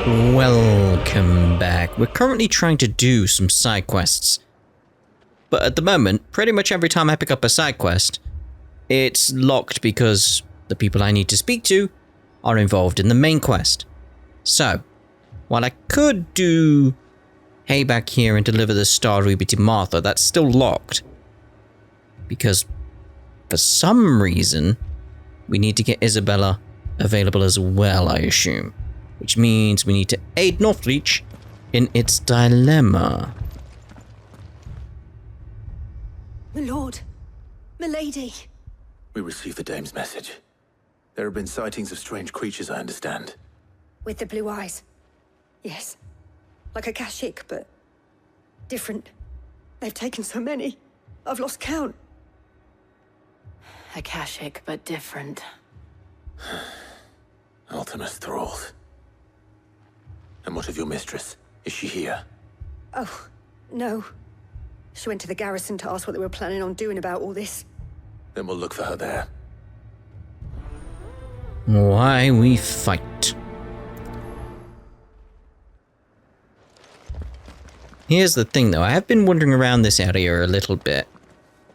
Welcome back. We're currently trying to do some side quests. But at the moment, pretty much every time I pick up a side quest, it's locked because the people I need to speak to are involved in the main quest. So, while I could do Payback here and deliver the Star Ruby to Martha, that's still locked. Because, for some reason, we need to get Isabella available as well, I assume. Which means we need to aid Northreach in its dilemma. My lord, my lady. We received the dame's message. There have been sightings of strange creatures, I understand. With the blue eyes. Yes. Like a Kashik, but different. They've taken so many. I've lost count. A Kashik, but different. Ultimus thralls. And what of your mistress? Is she here? Oh, no. She went to the garrison to ask what they were planning on doing about all this. Then we'll look for her there. Why we fight. Here's the thing though, I have been wandering around this area a little bit.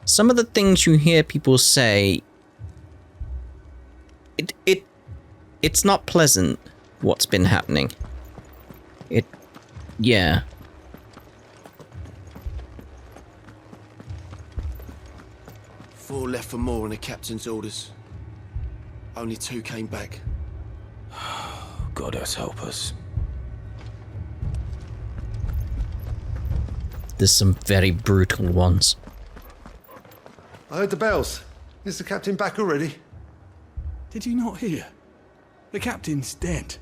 Some of the things you hear people say, it's not pleasant what's been happening. Yeah. Four left for more on the captain's orders. Only 2 came back. God help us. There's some very brutal ones. I heard the bells. Is the captain back already? Did you not hear? The captain's dead,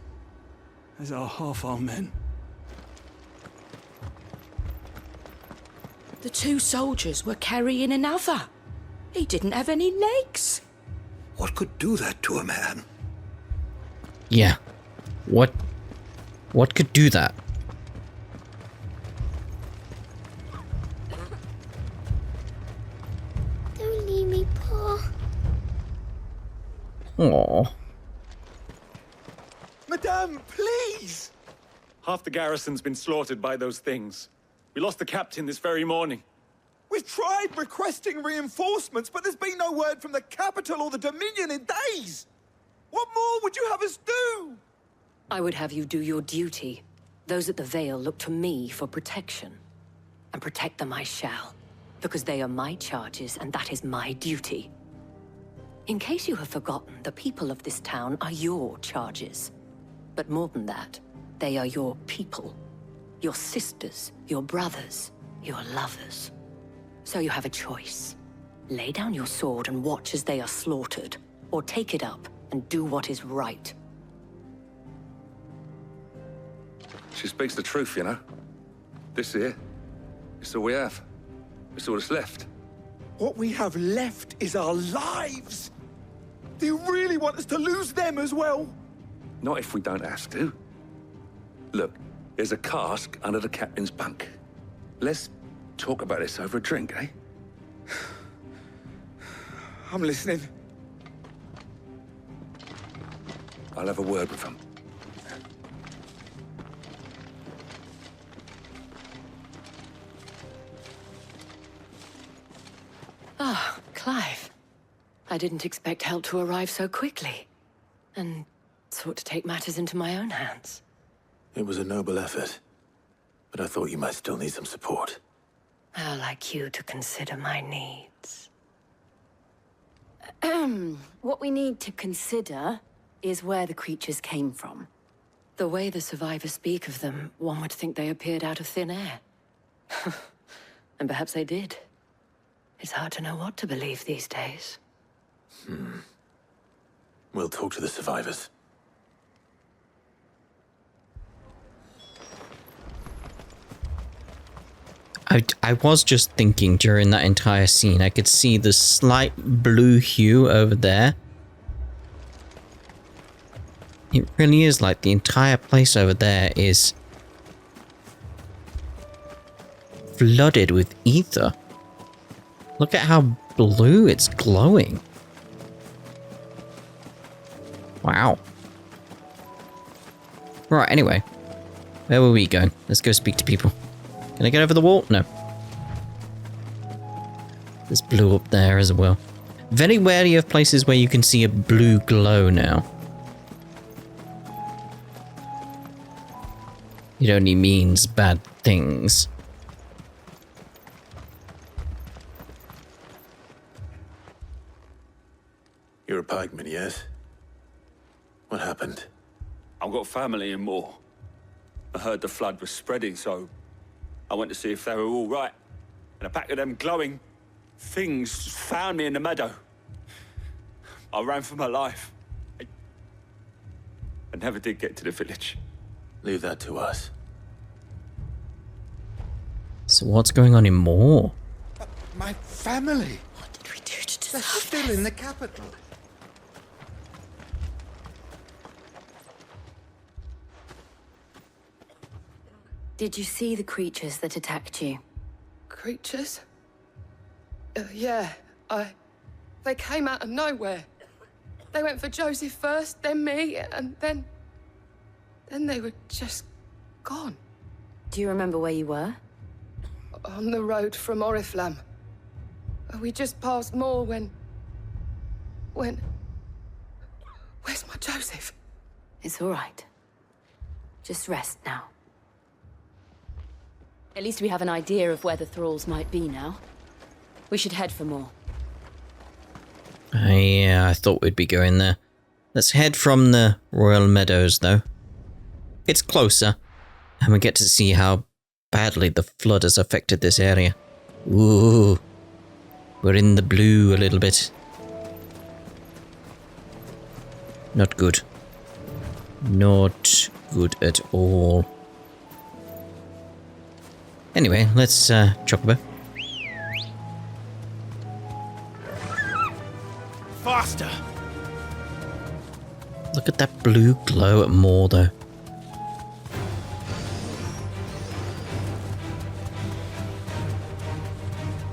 as are half our men. The 2 soldiers were carrying another. He didn't have any legs. What could do that to a man? Yeah. What could do that? Don't leave me, Pa. Aww. Madame, please! Half the garrison's been slaughtered by those things. We lost the captain this very morning. We've tried requesting reinforcements, but there's been no word from the capital or the Dominion in days! What more would you have us do? I would have you do your duty. Those at the Vale look to me for protection. And protect them I shall, because they are my charges and that is my duty. In case you have forgotten, the people of this town are your charges. But more than that, they are your people. Your sisters, your brothers, your lovers. So you have a choice. Lay down your sword and watch as they are slaughtered, or take it up and do what is right. She speaks the truth, you know. This here, it's all we have. It's all that's left. What we have left is our lives! Do you really want us to lose them as well? Not if we don't have to. Look, there's a cask under the captain's bunk. Let's talk about this over a drink, eh? I'm listening. I'll have a word with him. Ah, Clive. I didn't expect help to arrive so quickly. And sought to take matters into my own hands. It was a noble effort, but I thought you might still need some support. I'd like you to consider my needs. What we need to consider is where the creatures came from. The way the survivors speak of them, one would think they appeared out of thin air. And perhaps they did. It's hard to know what to believe these days. We'll talk to the survivors. I was just thinking during that entire scene, I could see the slight blue hue over there. It really is like the entire place over there is flooded with ether. Look at how blue it's glowing. Wow. Right, anyway. Where were we going? Let's go speak to people. Can I get over the wall? No. There's blue up there as well. Very wary of places where you can see a blue glow now. It only means bad things. You're a pikeman, yes? What happened? I've got family in Moor. I heard the flood was spreading, so I went to see if they were all right. And a pack of them glowing things found me in the meadow. I ran for my life. I never did get to the village. Leave that to us. So what's going on in Moor? My family! What did we do to They're deserve still this? in the capital. Did you see the creatures that attacked you? Creatures? Yeah, They came out of nowhere. They went for Joseph first, then me, and then they were just gone. Do you remember where you were? On the road from Oriflamme. We just passed Moor when... Where's my Joseph? It's all right. Just rest now. At least we have an idea of where the thralls might be now. We should head for more. Yeah, I thought we'd be going there. Let's head from the Royal Meadows, though. It's closer, and we get to see how badly the flood has affected this area. Ooh, we're in the blue a little bit. Not good. Not good at all. Anyway, let's Chocobo. Faster! Look at that blue glow at Moor, though.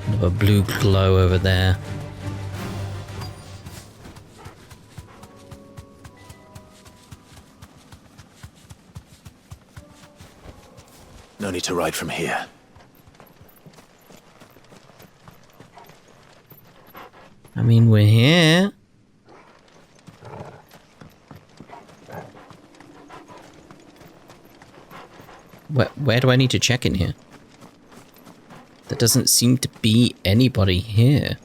Another blue glow over there. No need to ride from here. I mean, we're here. Where do I need to check in here? There doesn't seem to be anybody here.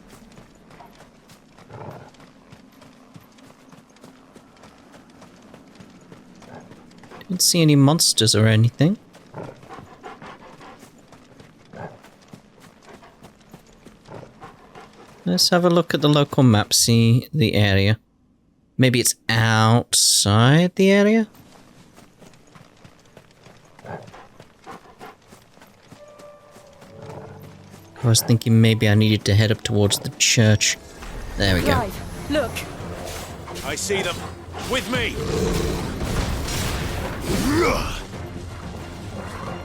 Don't see any monsters or anything. Let's have a look at the local map, see the area. Maybe it's outside the area? I was thinking maybe I needed to head up towards the church. There we go. Look! I see them. With me!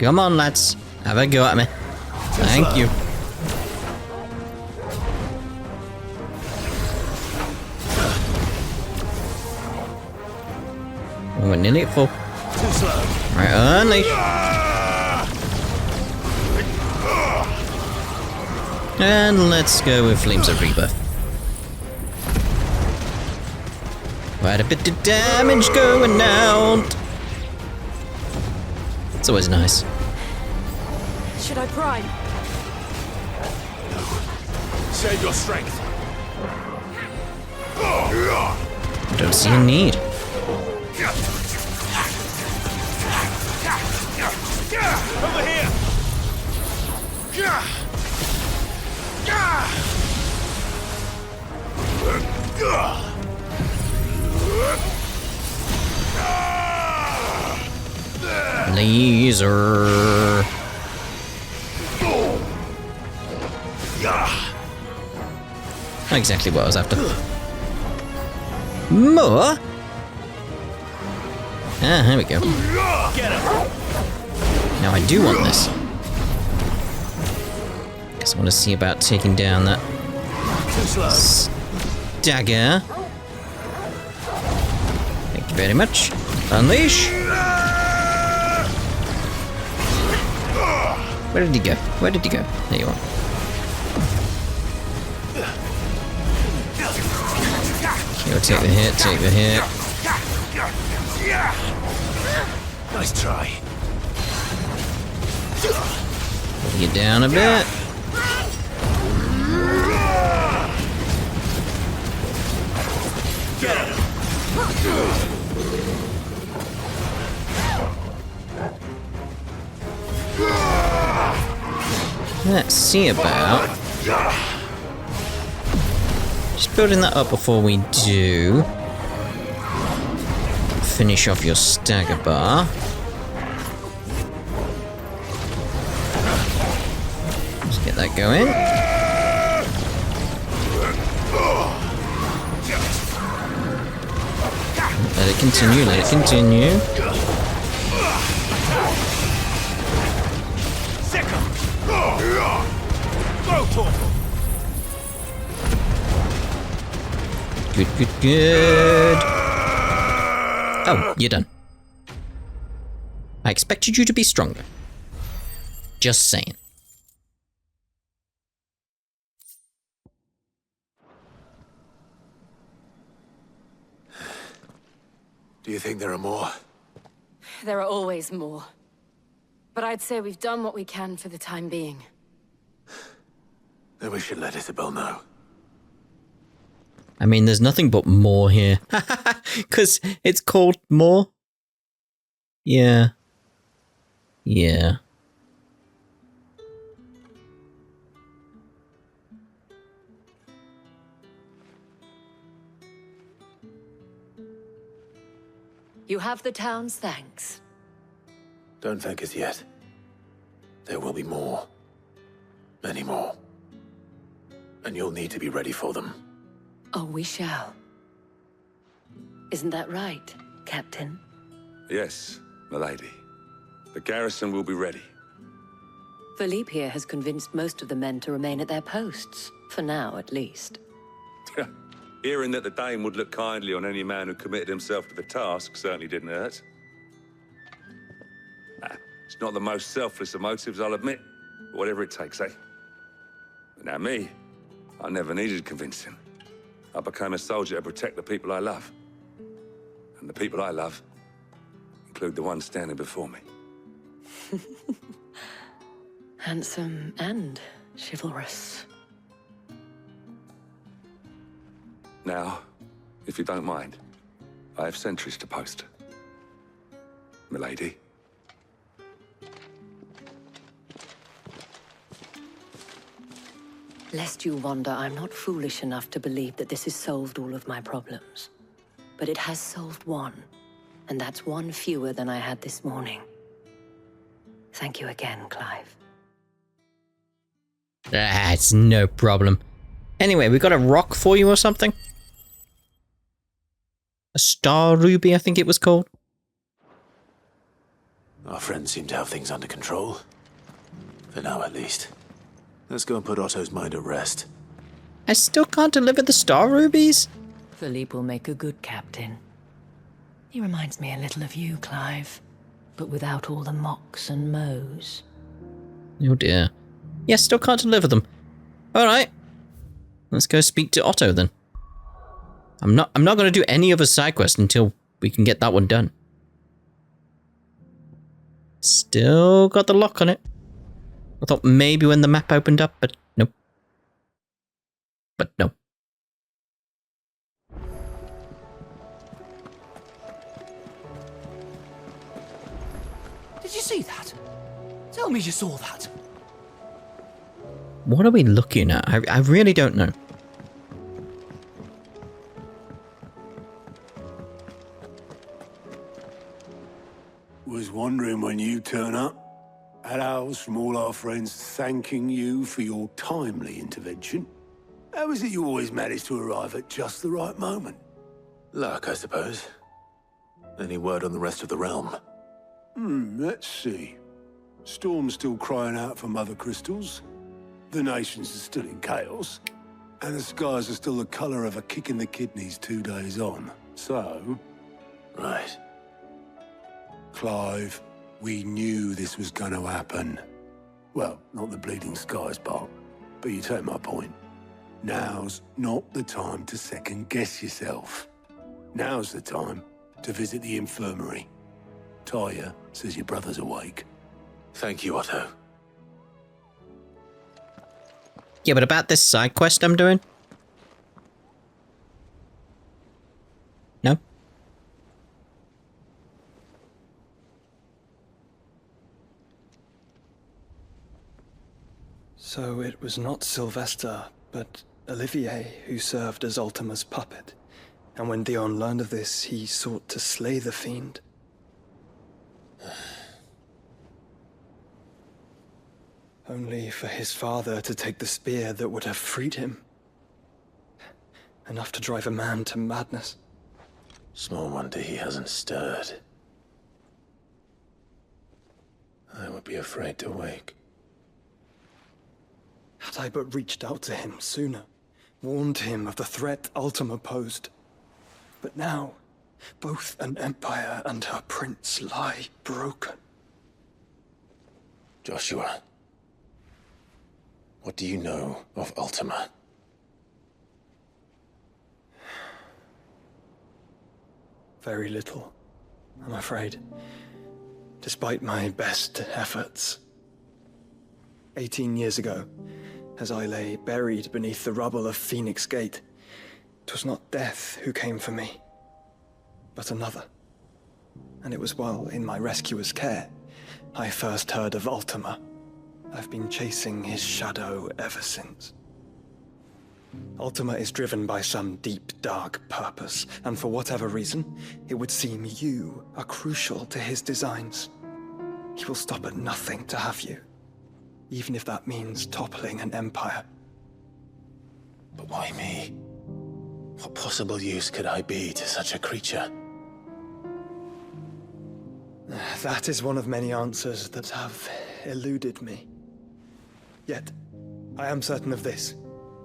Come on, lads. Have a go at me. Thank you. Oh, we're nearly at full. Right, unleash. And let's go with Flames of Rebirth. Quite a bit of damage going out. It's always nice. Should I prime? Save your strength. I don't see a need. Over here! Laser. Not exactly what I was after. More? Ah, here we go. Now I do want this. Guess I want to see about taking down that dagger. Thank you very much. Unleash. Where did he go? Where did he go? There you are. Okay, we'll take the hit, take the hit. Nice try. Pull you down a bit. Let's see about just building that up before we do finish off your stagger bar. Let's get that going. Let it continue, let it continue. Good, good, good. Oh, you're done. I expected you to be stronger. Just saying. Do you think there are more? There are always more. But I'd say we've done what we can for the time being. Then we should let Isabel know. I mean, there's nothing but more here. Because it's called more. Yeah. Yeah. You have the town's thanks. Don't thank us yet. There will be more. Many more. And you'll need to be ready for them. Oh, we shall. Isn't that right, Captain? Yes, milady. The garrison will be ready. Philippe here has convinced most of the men to remain at their posts. For now, at least. Hearing that the Dane would look kindly on any man who committed himself to the task certainly didn't hurt. It's not the most selfless of motives, I'll admit. But whatever it takes, eh? But now me, I never needed convincing. I became a soldier to protect the people I love. And the people I love include the ones standing before me. Handsome and chivalrous. Now, if you don't mind, I have sentries to post. Milady. Lest you wonder, I'm not foolish enough to believe that this has solved all of my problems. But it has solved one, and that's one fewer than I had this morning. Thank you again, Clive. It's no problem. Anyway, we got a rock for you or something? A star ruby, I think it was called. Our friends seem to have things under control. For now, at least. Let's go and put Otto's mind at rest. I still can't deliver the star rubies? Philippe will make a good captain. He reminds me a little of you, Clive. But without all the mocks and mows. Oh dear. Yes, still can't deliver them. Alright. Let's go speak to Otto then. I'm not gonna do any other side quest until we can get that one done. Still got the lock on it. I thought maybe when the map opened up, but nope. But no. Did you see that? Tell me you saw that. What are we looking at? I really don't know. Was wondering when you turn up. Hellos from all our friends thanking you for your timely intervention. How is it you always manage to arrive at just the right moment? Luck, I suppose. Any word on the rest of the realm? Let's see. Storm's still crying out for mother crystals. The nations are still in chaos. And the skies are still the colour of a kick in the kidneys 2 days on. So... Right. Clive, we knew this was going to happen. Well, not the bleeding skies part, but you take my point. Now's not the time to second-guess yourself. Now's the time to visit the infirmary. Talia says your brother's awake. Thank you, Otto. Yeah, but about this side quest I'm doing? No? So it was not Sylvester, but Olivier who served as Ultima's puppet. And when Dion learned of this, he sought to slay the fiend. Only for his father to take the spear that would have freed him. Enough to drive a man to madness. Small wonder he hasn't stirred. I would be afraid to wake. Had I but reached out to him sooner, warned him of the threat Ultima posed. But now, both an empire and her prince lie broken. Joshua, what do you know of Ultima? Very little, I'm afraid. Despite my best efforts. 18 years ago, as I lay buried beneath the rubble of Phoenix Gate, 'twas not death who came for me, but another. And it was while in my rescuer's care, I first heard of Ultima. I've been chasing his shadow ever since. Ultima is driven by some deep, dark purpose, and for whatever reason, it would seem you are crucial to his designs. He will stop at nothing to have you, even if that means toppling an empire. But why me? What possible use could I be to such a creature? That is one of many answers that have eluded me. Yet, I am certain of this.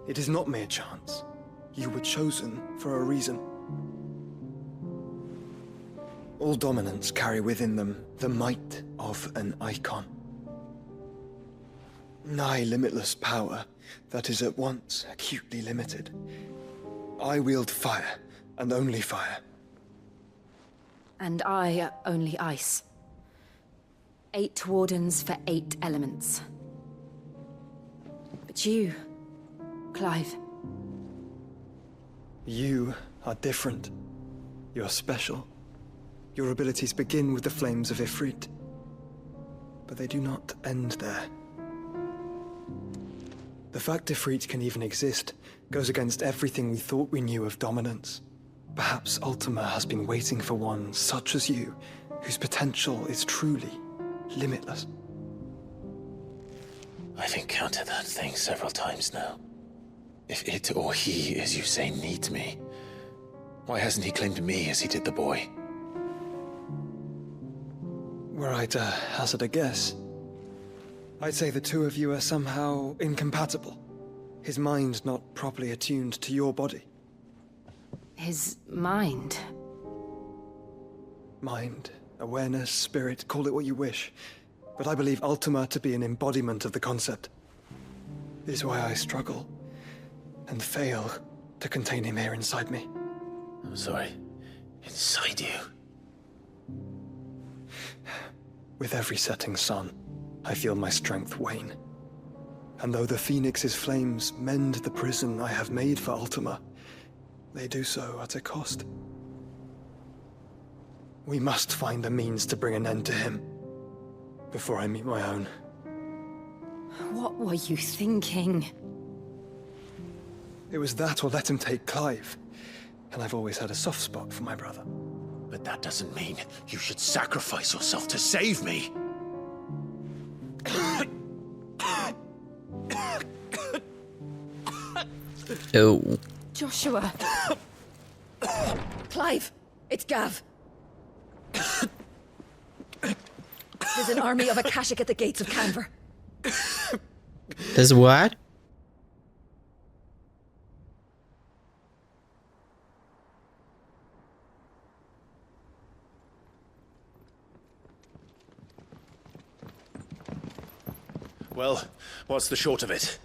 It is not mere chance. You were chosen for a reason. All dominants carry within them the might of an icon. Nigh limitless power that is at once acutely limited. I wield fire, and only fire. And I only ice. 8 wardens for 8 elements. But you, Clive. You are different. You're special. Your abilities begin with the flames of Ifrit. But they do not end there. The fact Ifrit can even exist goes against everything we thought we knew of dominance. Perhaps Ultima has been waiting for one such as you, whose potential is truly limitless. I've encountered that thing several times now. If it or he, as you say, needs me, why hasn't he claimed me as he did the boy? Were I to hazard a guess, I'd say the two of you are somehow incompatible. His mind not properly attuned to your body. His mind? Mind, awareness, spirit, call it what you wish. But I believe Ultima to be an embodiment of the concept. It is why I struggle and fail to contain him here inside me. I'm sorry. Inside you? With every setting sun, I feel my strength wane. And though the Phoenix's flames mend the prison I have made for Ultima, they do so at a cost. We must find a means to bring an end to him, before I meet my own. What were you thinking? It was that or let him take Clive. And I've always had a soft spot for my brother. But that doesn't mean you should sacrifice yourself to save me. Oh. Joshua. Clive, it's Gav. There's an army of Akashic at the gates of Canver. There's what? Well, what's the short of it?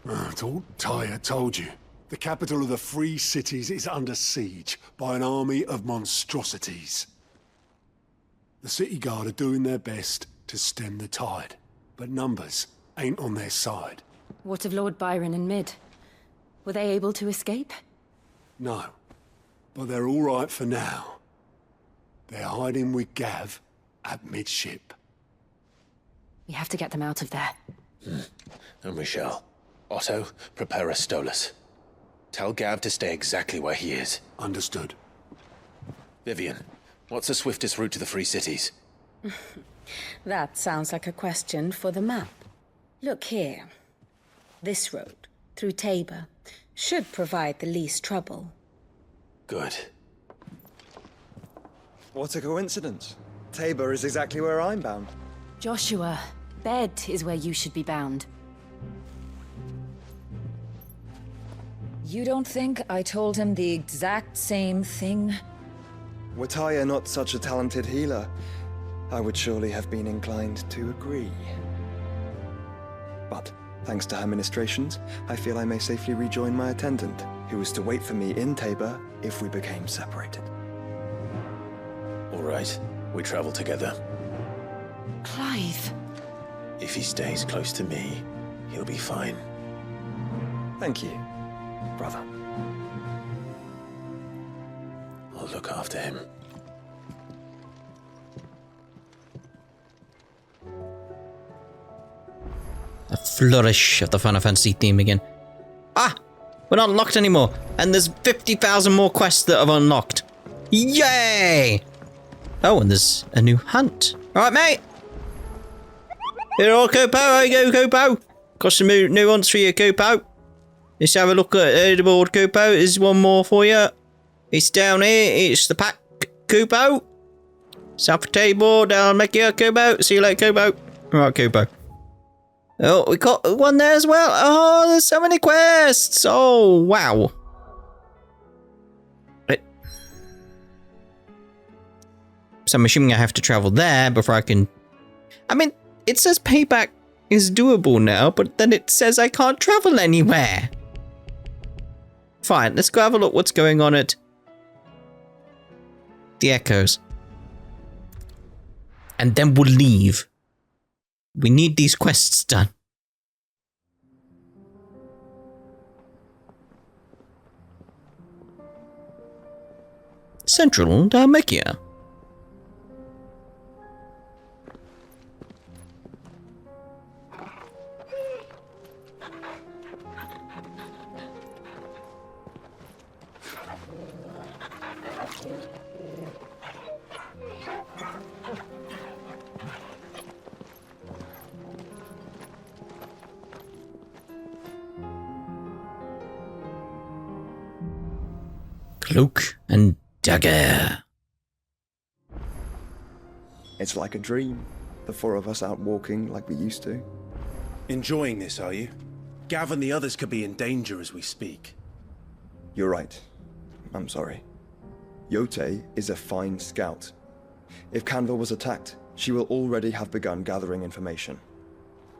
Thought Ty had told you. The capital of the Free Cities is under siege by an army of monstrosities. The city guard are doing their best to stem the tide, but numbers ain't on their side. What of Lord Byron and Mid? Were they able to escape? No, but they're all right for now. They're hiding with Gav at midship. We have to get them out of there. And we shall. Otto, prepare a Stolas. Tell Gav to stay exactly where he is. Understood. Vivian, what's the swiftest route to the Free Cities? That sounds like a question for the map. Look here. This road, through Tabor, should provide the least trouble. Good. What a coincidence. Tabor is exactly where I'm bound. Joshua, bed is where you should be bound. You don't think I told him the exact same thing? Were Taya not such a talented healer, I would surely have been inclined to agree. But, thanks to her ministrations, I feel I may safely rejoin my attendant, who was to wait for me in Tabor if we became separated. All right, we travel together. Clive. If he stays close to me, he'll be fine. Thank you, brother. I'll look after him. A flourish of the Final Fantasy theme again. Ah! We're not unlocked anymore, and there's 50,000 more quests that have unlocked. Yay! Oh, and there's a new hunt. Alright, mate! Here, all Kopo, there you go, Kopo. Got some new hunts for you, Kopo. Let's have a look at the board, Kopo. There's one more for you. It's down here. It's the pack, Kopo. South Tabor, down Mekia, Kopo. See you later, Kopo. Alright, Kopo. Oh, we got one there as well. Oh, there's so many quests. Oh, wow. So I'm assuming I have to travel there before I can... I mean, it says Payback is doable now, but then it says I can't travel anywhere. Fine, let's go have a look what's going on at the Echoes. And then we'll leave. We need these quests done. Central Dalmatia. Cloak and dagger. It's like a dream. The four of us out walking like we used to. Enjoying this, are you? Gav and the others could be in danger as we speak. You're right. I'm sorry. Yote is a fine scout. If Canville was attacked, she will already have begun gathering information.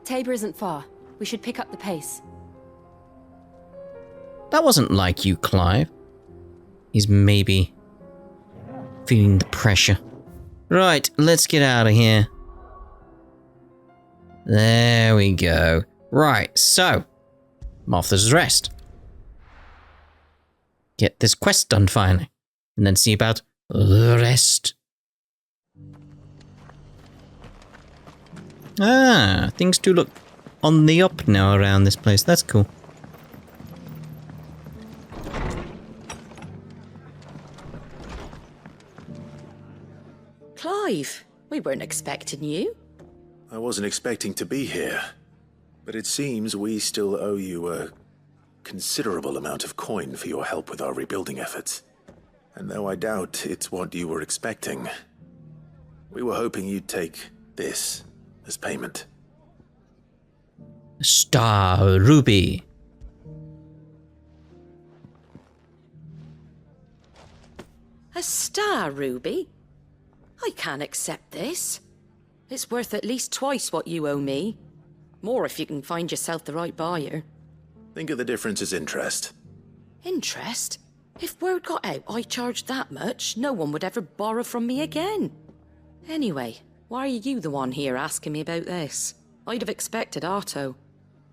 Tabor isn't far. We should pick up the pace. That wasn't like you, Clive. He's maybe feeling the pressure. Right, let's get out of here. There we go. Right, so Martha's Rest. Get this quest done finally, and then see about the rest. Ah, things do look on the up now around this place. That's cool. Clive, we weren't expecting you. I wasn't expecting to be here, but it seems we still owe you a considerable amount of coin for your help with our rebuilding efforts. And though I doubt it's what you were expecting, we were hoping you'd take this as payment. Star Ruby. A star ruby? I can't accept this. It's worth at least twice what you owe me. More if you can find yourself the right buyer. Think of the difference as interest. Interest? If word got out I charged that much, no one would ever borrow from me again. Anyway, why are you the one here asking me about this? I'd have expected Otto.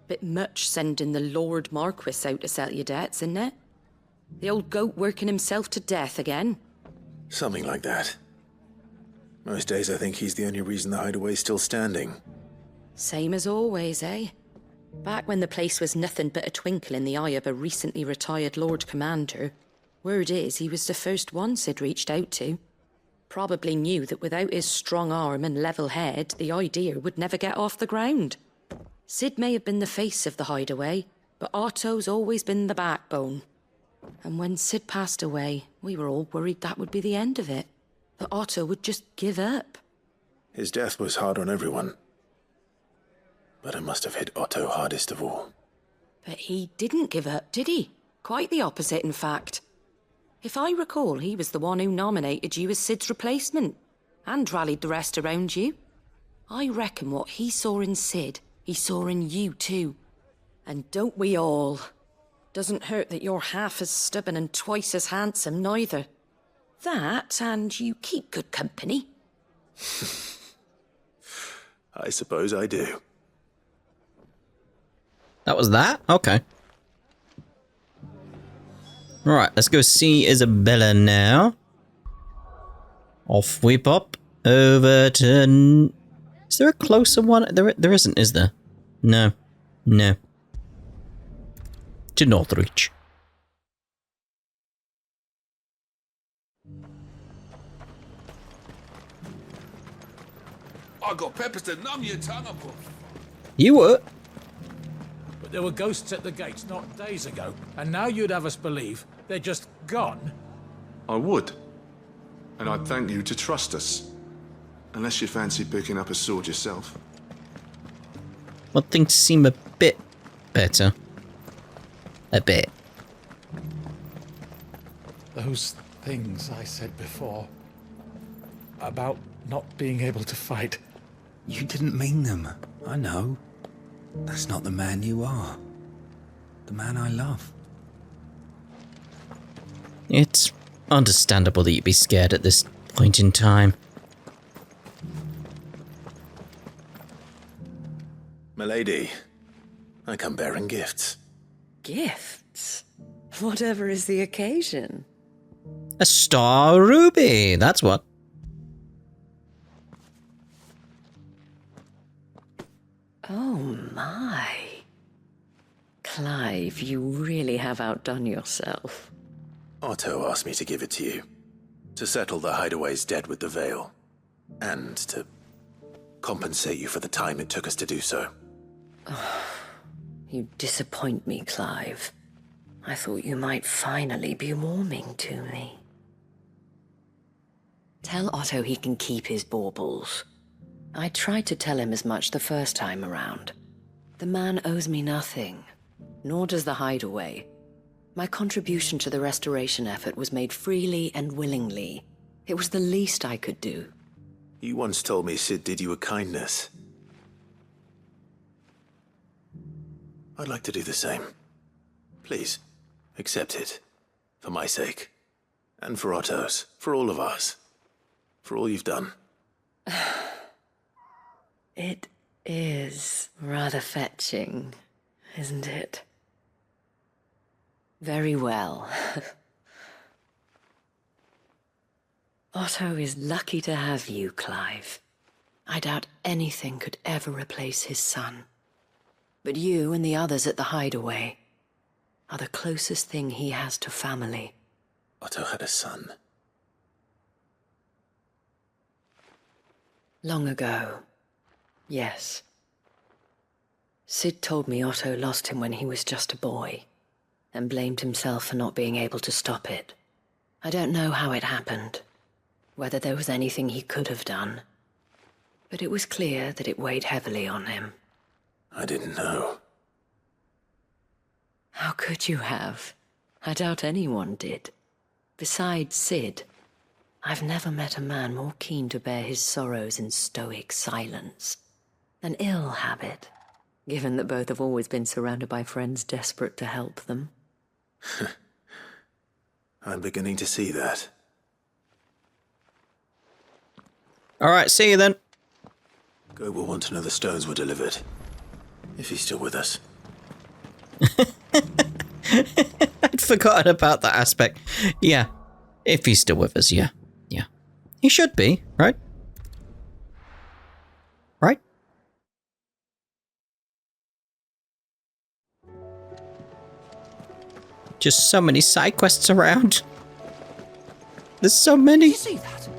Bit much sending the Lord Marquis out to settle your debts, isn't it? The old goat working himself to death again? Something like that. Most days I think he's the only reason the hideaway's still standing. Same as always, eh? Back when the place was nothing but a twinkle in the eye of a recently retired Lord Commander, word is he was the first one Sid reached out to. Probably knew that without his strong arm and level head, the idea would never get off the ground. Sid may have been the face of the hideaway, but Otto's always been the backbone. And when Sid passed away, we were all worried that would be the end of it. That Otto would just give up. His death was hard on everyone. But it must have hit Otto hardest of all. But he didn't give up, did he? Quite the opposite, in fact. If I recall, he was the one who nominated you as Sid's replacement, and rallied the rest around you. I reckon what he saw in Sid, he saw in you too. And don't we all? Doesn't hurt that you're half as stubborn and twice as handsome, neither. That, and you keep good company. I suppose I do. That was that? Okay. Right, let's go see Isabella now. Off we pop over to... Is there a closer one? There isn't, is there? No. No. To Northreach. I got peppers to numb your tongue up. You were? But there were ghosts at the gates not days ago, and now you'd have us believe they're just gone? I would. And I'd thank you to trust us. Unless you fancy picking up a sword yourself. Want things to seem a bit better. A bit. Those things I said before about not being able to fight. You didn't mean them. I know. That's not the man you are. The man I love. It's understandable that you'd be scared at this point in time. Milady, I come bearing gifts. Gifts? Whatever is the occasion. A star ruby, that's what. Oh my. Clive, you really have outdone yourself. Otto asked me to give it to you. To settle the hideaway's debt with the Veil. And to compensate you for the time it took us to do so. You disappoint me, Clive. I thought you might finally be warming to me. Tell Otto he can keep his baubles. I tried to tell him as much the first time around. The man owes me nothing, nor does the hideaway. My contribution to the restoration effort was made freely and willingly. It was the least I could do. You once told me Sid did you a kindness. I'd like to do the same. Please, accept it. For my sake. And for Otto's. For all of us. For all you've done. It is rather fetching, isn't it? Very well. Otto is lucky to have you, Clive. I doubt anything could ever replace his son. But you and the others at the hideaway are the closest thing he has to family. Otto had a son. Long ago, yes. Sid told me Otto lost him when he was just a boy, and blamed himself for not being able to stop it. I don't know how it happened, whether there was anything he could have done, but it was clear that it weighed heavily on him. I didn't know. How could you have? I doubt anyone did. Besides Sid, I've never met a man more keen to bear his sorrows in stoic silence. An ill habit, given that both have always been surrounded by friends desperate to help them. I'm beginning to see that. Alright, see you then. Goat will want to know the stones were delivered. If he's still with us. I'd forgotten about that aspect. Yeah. If he's still with us, yeah. Yeah. He should be, right? Right? Just so many side quests around. There's so many. Did you see that?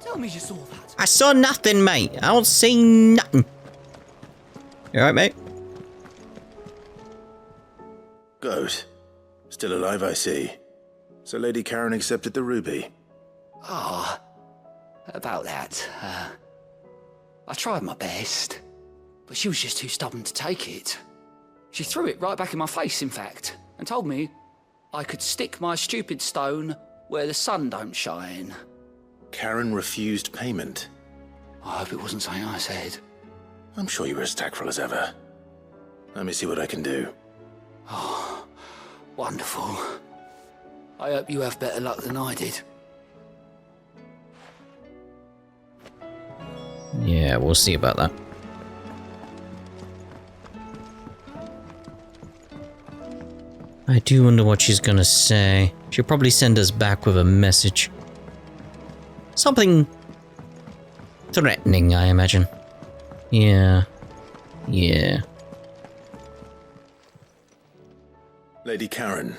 Tell me you saw that. I saw nothing, mate. I don't see nothing. You alright, mate? Goat. Still alive, I see. So Lady Karen accepted the ruby. Ah, about that. I tried my best, but she was just too stubborn to take it. She threw it right back in my face, in fact, and told me I could stick my stupid stone where the sun don't shine. Karen refused payment. I hope it wasn't something I said. I'm sure you were as tactful as ever. Let me see what I can do. Oh, wonderful. I hope you have better luck than I did. Yeah, we'll see about that. I do wonder what she's gonna say. She'll probably send us back with a message. Something threatening, I imagine. Yeah. Yeah. Lady Karen,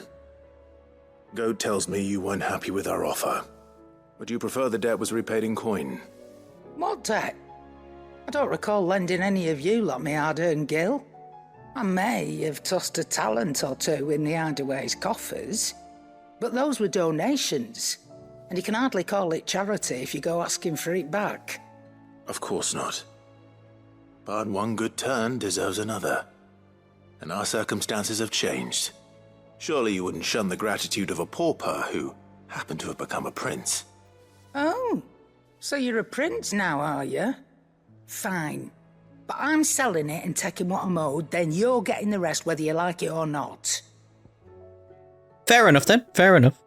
Goat tells me you weren't happy with our offer. Would you prefer the debt was repaid in coin? What debt? I don't recall lending any of you lot me hard-earned gil. I may have tossed a talent or two in the Hideaway's coffers, but those were donations, and you can hardly call it charity if you go asking for it back. Of course not. But one good turn deserves another. And our circumstances have changed. Surely you wouldn't shun the gratitude of a pauper who happened to have become a prince. Oh, so you're a prince now, are you? Fine. But I'm selling it and taking what I'm owed, then you're getting the rest whether you like it or not. Fair enough then, fair enough.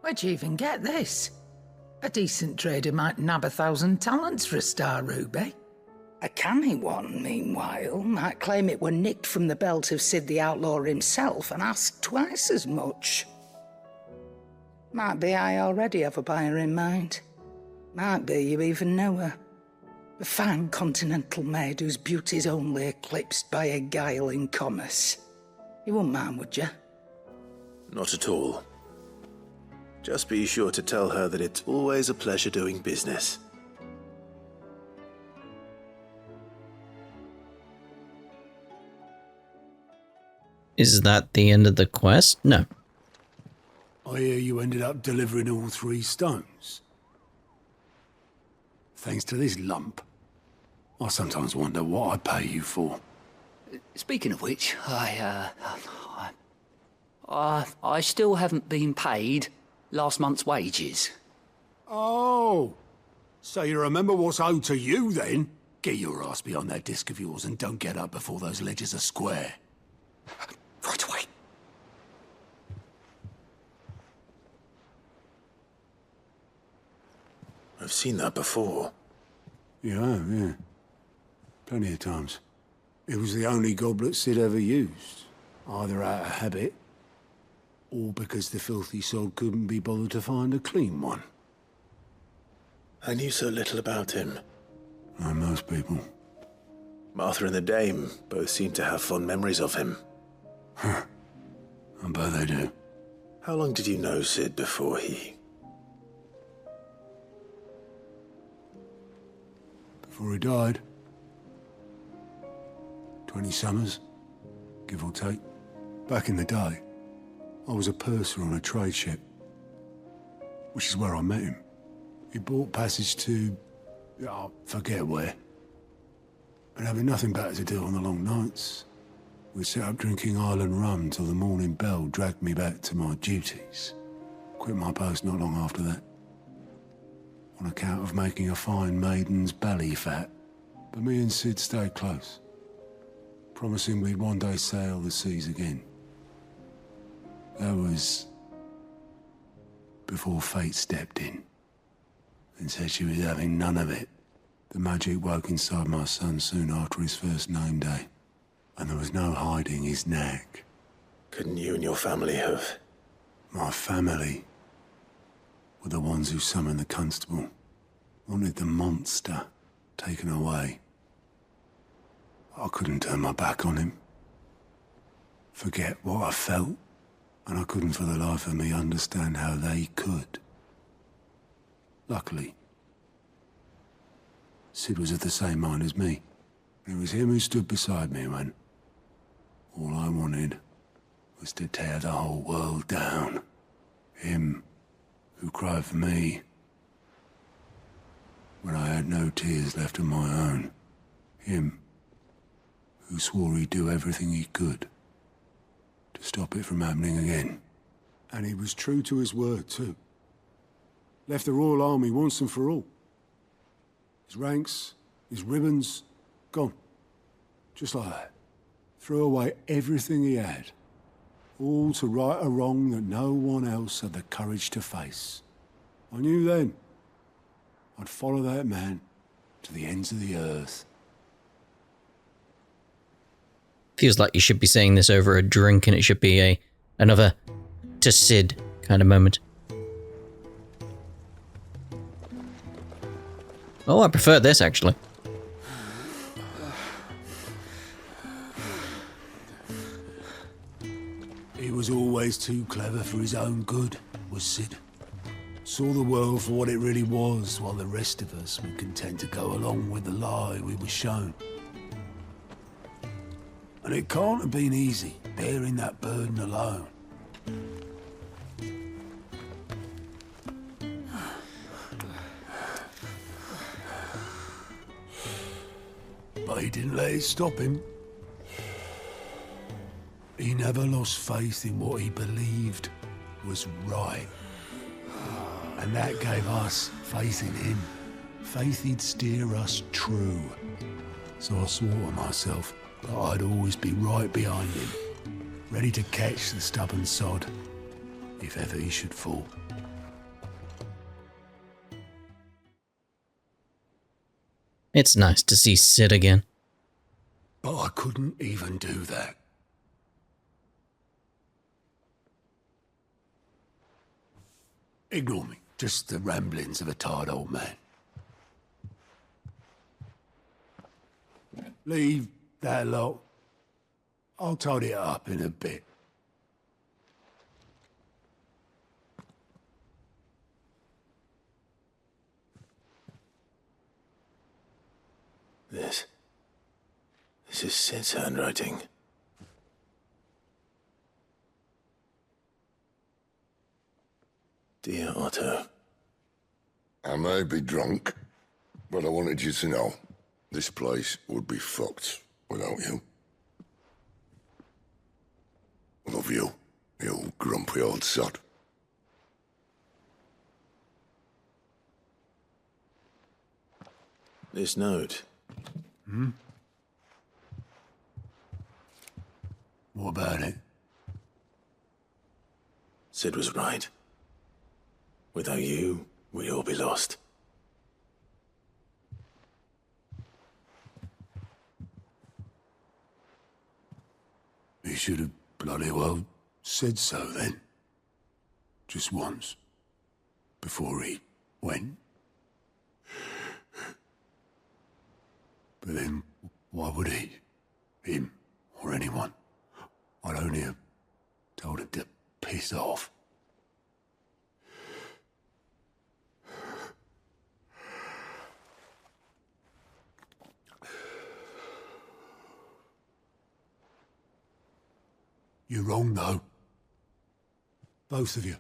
Where'd you even get this? A decent trader might nab 1,000 talents for a star ruby. A canny one, meanwhile, might claim it were nicked from the belt of Sid the Outlaw himself and ask twice as much. Might be I already have a buyer in mind. Might be you even know her. A fine continental maid whose beauty's only eclipsed by a guile in commerce. You wouldn't mind, would you? Not at all. Just be sure to tell her that it's always a pleasure doing business. Is that the end of the quest? No. I hear you ended up delivering all 3 stones. Thanks to this lump. I sometimes wonder what I'd pay you for. Speaking of which, I still haven't been paid last month's wages. Oh, so you remember what's owed to you then? Get your ass behind that disc of yours and don't get up before those ledgers are square. Right away. I've seen that before. You have, yeah. Plenty of times. It was the only goblet Sid ever used. Either out of habit, or because the filthy sod couldn't be bothered to find a clean one. I knew so little about him. Like most people. Martha and the Dame both seem to have fond memories of him. Huh. I bet they do. How long did you know Sid before he... Before he died. 20 summers, give or take. Back in the day, I was a purser on a trade ship, which is where I met him. He bought passage to... I forget where. But having nothing better to do on the long nights, we set up drinking island rum till the morning bell dragged me back to my duties. Quit my post not long after that. on account of making a fine maiden's belly fat. But me and Sid stayed close, promising we'd one day sail the seas again. That was before fate stepped in and said she was having none of it. The magic woke inside my son soon after his first name day, and there was no hiding his knack. Couldn't you and your family have? My family were the ones who summoned the constable, wanted the monster taken away. I couldn't turn my back on him, forget what I felt, and I couldn't for the life of me understand how they could. Luckily, Sid was of the same mind as me. It was him who stood beside me when all I wanted was to tear the whole world down. Him who cried for me when I had no tears left of my own. Him who swore he'd do everything he could to stop it from happening again. And he was true to his word, too. Left the Royal Army once and for all. His ranks, his ribbons, gone. Just like that. Threw away everything he had. All to right a wrong that no one else had the courage to face. I knew then I'd follow that man to the ends of the earth. Feels like you should be saying this over a drink and it should be another to Sid kind of moment. Oh, I prefer this actually. He was always too clever for his own good, was Sid. Saw the world for what it really was, while the rest of us were content to go along with the lie we were shown. And it can't have been easy, bearing that burden alone. But he didn't let it stop him. He never lost faith in what he believed was right. And that gave us faith in him. Faith he'd steer us true. So I swore to myself that I'd always be right behind him, ready to catch the stubborn sod, if ever he should fall. It's nice to see Sid again. But I couldn't even do that. Ignore me. Just the ramblings of a tired old man. Leave that lot. I'll tidy it up in a bit. This is Sid's handwriting. Dear Otto. I may be drunk, but I wanted you to know this place would be fucked without you. Love you, you grumpy old sod. This note. What about it? Sid was right. Without you, we'd all be lost. He should have bloody well said so then. Just once. Before he went. But then, why would he? Him, or anyone? I'd only have told him to piss off. You're wrong, though. Both of you.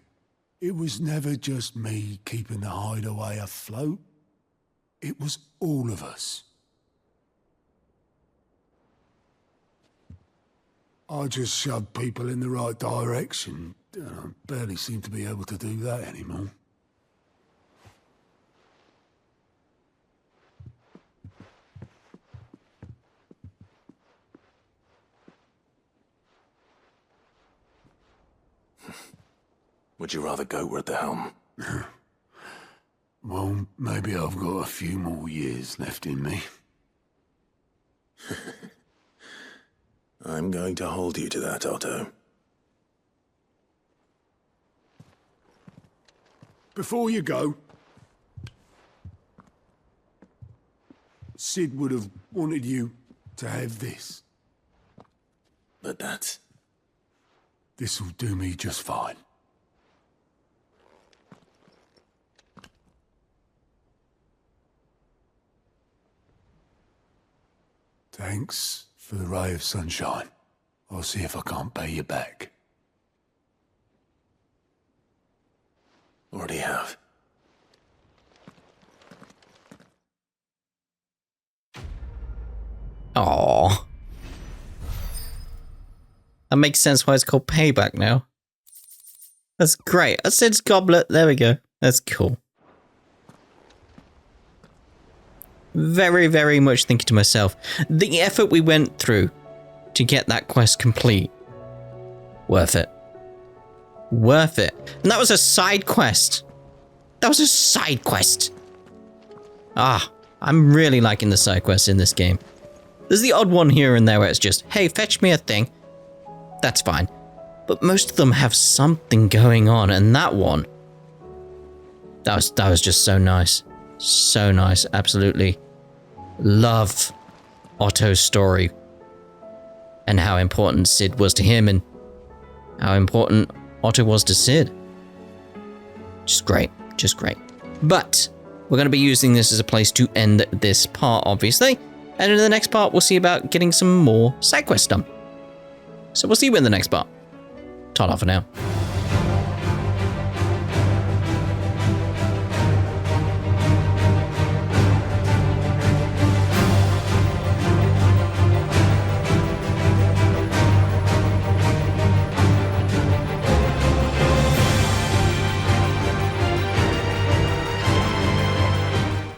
It was never just me keeping the hideaway afloat. It was all of us. I just shoved people in the right direction. I barely seem to be able to do that anymore. Would you rather goat were at the helm? Well, maybe I've got a few more years left in me. I'm going to hold you to that, Otto. Before you go, Sid would have wanted you to have this. But that's... This'll do me just fine. Thanks for the ray of sunshine. I'll see if I can't pay you back. Already have. Aww. That makes sense why it's called Payback now. That's great. A Sid's goblet. There we go. That's cool. Very, very much thinking to myself, the effort we went through to get that quest complete. Worth it. Worth it. And that was a side quest. That was a side quest. Ah, I'm really liking the side quests in this game. There's the odd one here and there where it's just, hey, fetch me a thing. That's fine. But most of them have something going on, and that one, that was just so nice. So nice, absolutely. Love Otto's story and how important Sid was to him and how important Otto was to Sid. Just great, just great. But we're going to be using this as a place to end this part, obviously. And in the next part, we'll see about getting some more side quests done. So we'll see you in the next part. Ta-ta for now.